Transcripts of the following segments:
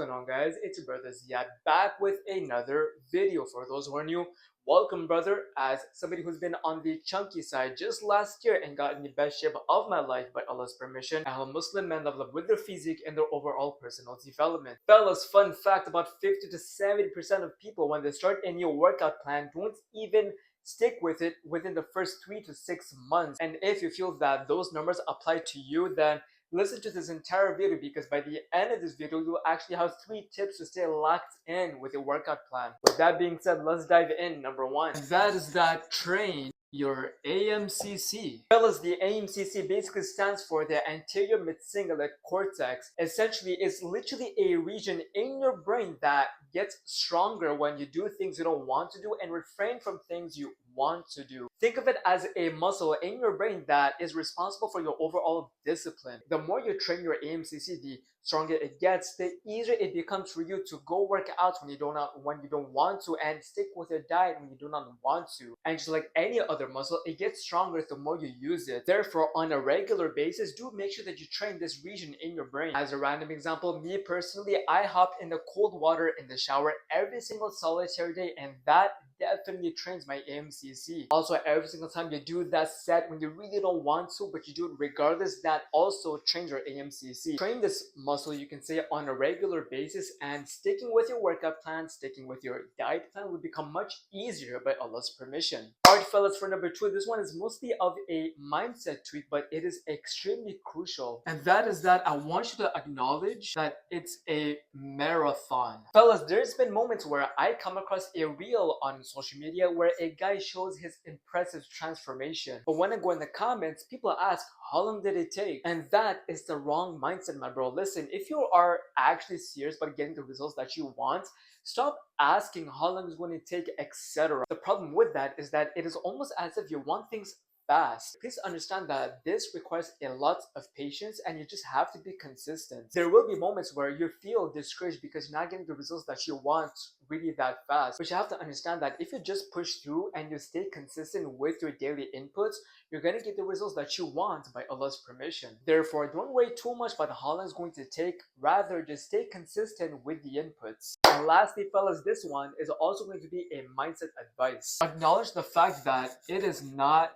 going on, guys? It's your brother Ziad back with another video. For those who are new, welcome, brother. As somebody who's been on the chunky side just last year and got in the best shape of my life by Allah's permission, I help Muslim men level up with their physique and their overall personal development. Fellas, fun fact, about 50 to 70% of people when they start a new workout plan don't even stick with it within the first 3 to 6 months. And if you feel that those numbers apply to you, then listen to this entire video, because by the end of this video you'll actually have 3 tips to stay locked in with your workout plan. With that being said, let's dive in. Number one, that is that train your AMCC. Fellas, the AMCC basically stands for the anterior midcingulate cortex. Essentially, it's literally a region in your brain that gets stronger when you do things you don't want to do and refrain from things you want to do. Think of it as a muscle in your brain that is responsible for your overall discipline. The more you train your AMCC, the stronger it gets, the easier it becomes for you to go work out when you don't want to, and stick with your diet when you do not want to. And just like any other muscle, it gets stronger the more you use it. Therefore, on a regular basis, do make sure that you train this region in your brain. As a random example, me personally, I hop in the cold water in the shower every single solitary day, and that definitely trains my AMCC. Also, every single time you do that set when you really don't want to, but you do it regardless, that also trains your AMCC. Train this muscle, you can say, on a regular basis, and sticking with your workout plan, sticking with your diet plan will become much easier by Allah's permission. Alright, fellas, for number two, this one is mostly of a mindset tweak, but it is extremely crucial. And that is that I want you to acknowledge that it's a marathon. Fellas, there's been moments where I come across a reel on social media where a guy shows his impressive transformation. But when I go in the comments, people ask, how long did it take? And that is the wrong mindset, my bro. Listen, if you are actually serious about getting the results that you want, stop asking how long it's going to take, etc. The problem with that is that it is almost as if you want things fast. Please understand that this requires a lot of patience, and you just have to be consistent. There will be moments where you feel discouraged because you're not getting the results that you want really that fast. But you have to understand that if you just push through and you stay consistent with your daily inputs, you're going to get the results that you want by Allah's permission. Therefore, don't worry too much about how long it's going to take. Rather, just stay consistent with the inputs. And lastly, fellas, this one is also going to be a mindset advice. Acknowledge the fact that it is not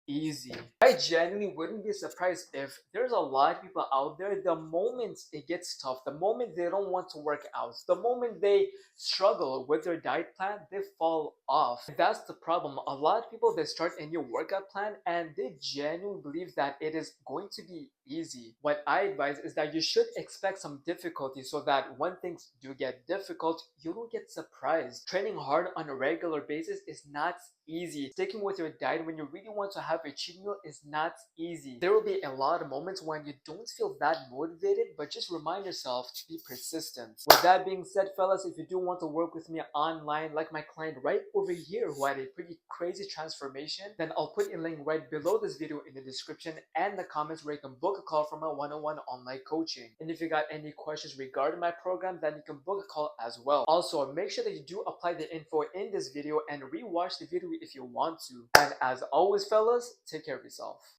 easy. I genuinely wouldn't be surprised if there's a lot of people out there, the moment it gets tough, the moment they don't want to work out, the moment they struggle with their diet plan, they fall off. That's the problem. A lot of people, they start a new workout plan and they genuinely believe that it is going to be easy. What I advise is that you should expect some difficulty, so that when things do get difficult, you don't get surprised. Training hard on a regular basis is not easy. Sticking with your diet when you really want to have a cheat meal is not easy. There will be a lot of moments when you don't feel that motivated, but just remind yourself to be persistent. With that being said, fellas, if you do want to work with me online, like my client right over here who had a pretty crazy transformation, then I'll put a link right below this video in the description and the comments where you can book a call for my one-on-one online coaching. And if you got any questions regarding my program, then you can book a call as well. Also, make sure that you do apply the info in this video and rewatch the video if you want to. And as always, fellas, take care of yourself.